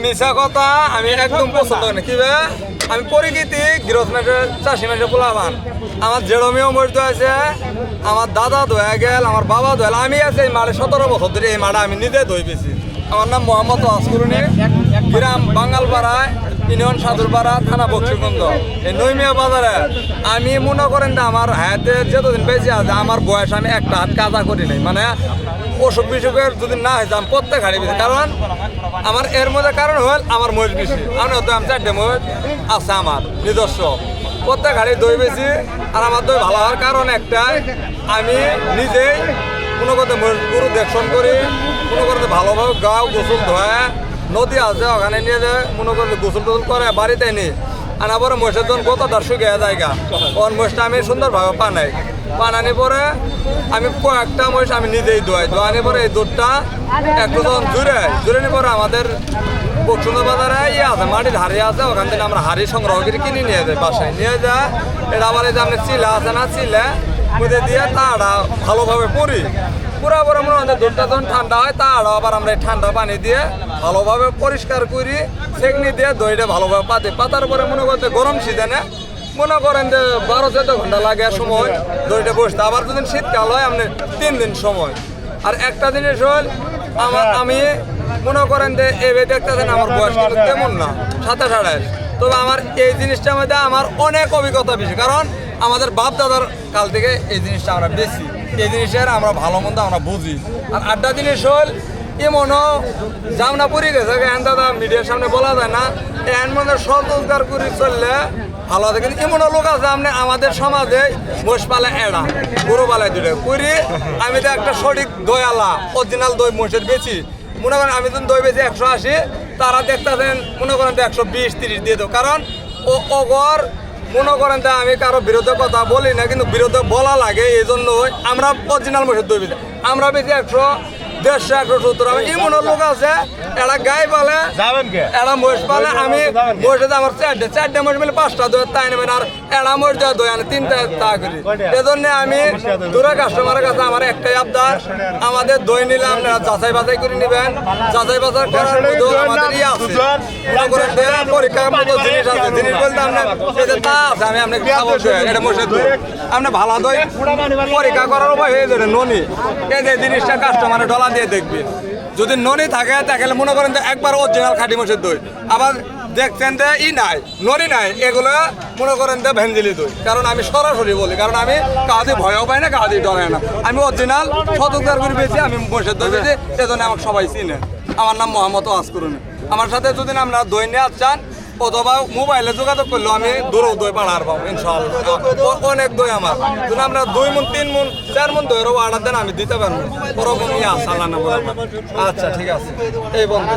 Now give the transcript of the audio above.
মিশা কথা আমি একদম পছন্দ করি কি আমি পরিচিতি গৃহস্থ মাসের চাষি মাসের পোলাবান আমার জেরমিও মরিত আছে আমার দাদা ধোয়া গেল আমার বাবা ধোয়াল আমি আছি এই মাঠে 17 বছর ধরে এই মাঠে আমি নিজে ধুই পেয়েছি আমার নাম মোহাম্মদ আসকুরুনি গ্রাম বাঙ্গালপাড়ায় ইউনিয়ন সাদুরপাড়া থানা বক্সিগঞ্জ এই নৈমিয়া বাজারে আমি মনে করেন যে আমার হাতে যতদিন বেঁচে আছে আমার বয়স আমি একটা হাত কাজা করি নাই মানে অসুখ বিসুখের যদি না হয়েছে আমি প্রত্যেক হাড়ি বেশি কারণ আমার এর মধ্যে কারণ হল আমার মহিষ বেশি আমি 4টে মহিষ আছে আমার নিজস্ব প্রত্যেক হাড়ি দই বেশি আর আমার দই ভালো হওয়ার কারণ একটাই আমি নিজেই কোনো কথা মহিষ গরু দেখশন করি কোনো করতে ভালোভাবে গাও গোসল ধোয়া নদী আছে ওখানে নিয়ে যায় মনে করে গোসল টোসল করে বাড়িতে নিই আনা পরে মহিষের যখন কতটা শুকিয়ে জায়গা ওর মহিষটা আমি সুন্দরভাবে পানাই পানানি পরে আমি কয়েকটা মহিষ আমি নিজেই ধোয়ানি পরে এই দুধটা একটু যখন জুড়ে নি পরে আমাদের বক্সুন্দর বাজারে আছে মাটির হাড়ি আছে ওখান থেকে আমরা হাড়ি সংগ্রহ করে কিনে নিয়ে যাই বাসায় নিয়ে যায় এটা আবার এই যে আপনি চিলা আছে না চিলে মুদে দিয়ে তাড়া ভালোভাবে পরি পুরা পরে মনে হয় দুধটা যখন ঠান্ডা হয় তাড়া আবার আমরা এই ঠান্ডা পানি দিয়ে ভালোভাবে পরিষ্কার করি সেকনি দিয়ে দইটা ভালোভাবে পাতার পরে মনে করতে গরম সিজনে মনে করেন যে 12-14 ঘন্টা লাগে সময় দইটা বসতে আবার যদি শীতকাল হয় আপনি 3 দিন সময় আর একটা জিনিস হল আমি মনে করেন যে এভাবে দেখতেছেন আমার বয়স কিন্তু তেমন না 27-28 তবে আমার এই জিনিসটার মধ্যে আমার অনেক অভিজ্ঞতা বেশি কারণ আমাদের বাপ দাদার কাল থেকে এই জিনিসটা আমরা বেশি এই জিনিসের আমরা ভালো মন্দ আমরা বুঝি আর আড্ডা জিনিস হল এমনও জামনা পড়ে গেছে এন দাদা মিডিয়ার সামনে বলা যায় না এন মনে সব রোজগার করে চললে ভালো আছে কিন্তু এমনও লোক আছে আপনি আমাদের সমাজে মোষ পালে এড়া গরু পালায় দুটো করি আমি তো একটা সঠিক দয়ালা অরিজিনাল দই মোষের বেশি মনে করেন আমি যখন দই বেশি 180 তারা দেখতেছেন মনে করেন তো 120-30 দিয়ে দেবো কারণ ও অগর মনে করেন তা আমি কারো বিরুদ্ধে কথা বলি না কিন্তু বিরুদ্ধে বলা লাগে এই জন্যই আমরা অরিজিনাল মোষের দই বেশি আমরা বেশি 150-170 আমি এমন লোক আছে এরা গাই পালে এরা মহিষ পালে আমি মহিষে আমার 4টে মহিষ মিলে 5টা দই তাই নেবেন আর এরা মহিষ দেওয়া দই আনে 3টা তা করি এজন্য আমি দূরে কাস্টমারের কাছে আমার একটাই আবদার আমাদের দই নিলে আপনারা যাচাই বাছাই করে নেবেন যাচাই বাছাই করার মধ্যে আমাদের আছে পরীক্ষার মতো জিনিস আছে জিনিস বলতে আপনার তা আছে আমি আপনাকে খাবো এটা মহিষের দই আপনি ভালো দই পরীক্ষা করার উপায় হয়ে যাবে ননি এই যে জিনিসটা কাস্টমারের ডলা দিয়ে দেখবেন যদি ননি থাকে তাহলে মনে করেন যে একবার অরিজিনাল খাঁটি মোষের দই আবার দেখছেন যে নাই ননি নাই এগুলো মনে করেন যে ভেঞ্জিলি দই কারণ আমি সরাসরি বলি কারণ আমি কাজে ভয়ও পাই না কাজে ডরাই না আমি অরিজিনাল সতর্কতার করে বেশি আমি মোষের দই বেশি এজন্য আমাকে সবাই চিনে আমার নাম মোহাম্মদ আসকুরুনি আমার সাথে যদি আপনারা দই নিয়ে চান অথবা মোবাইলে যোগাযোগ করলেও আমি দূরেও দই পাড়ার পাবো ইনশাআল্লাহ অনেক দই আমার যদি আমরা 2 মণ 3 মণ 4 মণ দইয়েরও অর্ডার দেন আমি দিতে পারবো ওরকমই আছে আল্লাহ না আচ্ছা ঠিক আছে এই বন্ধু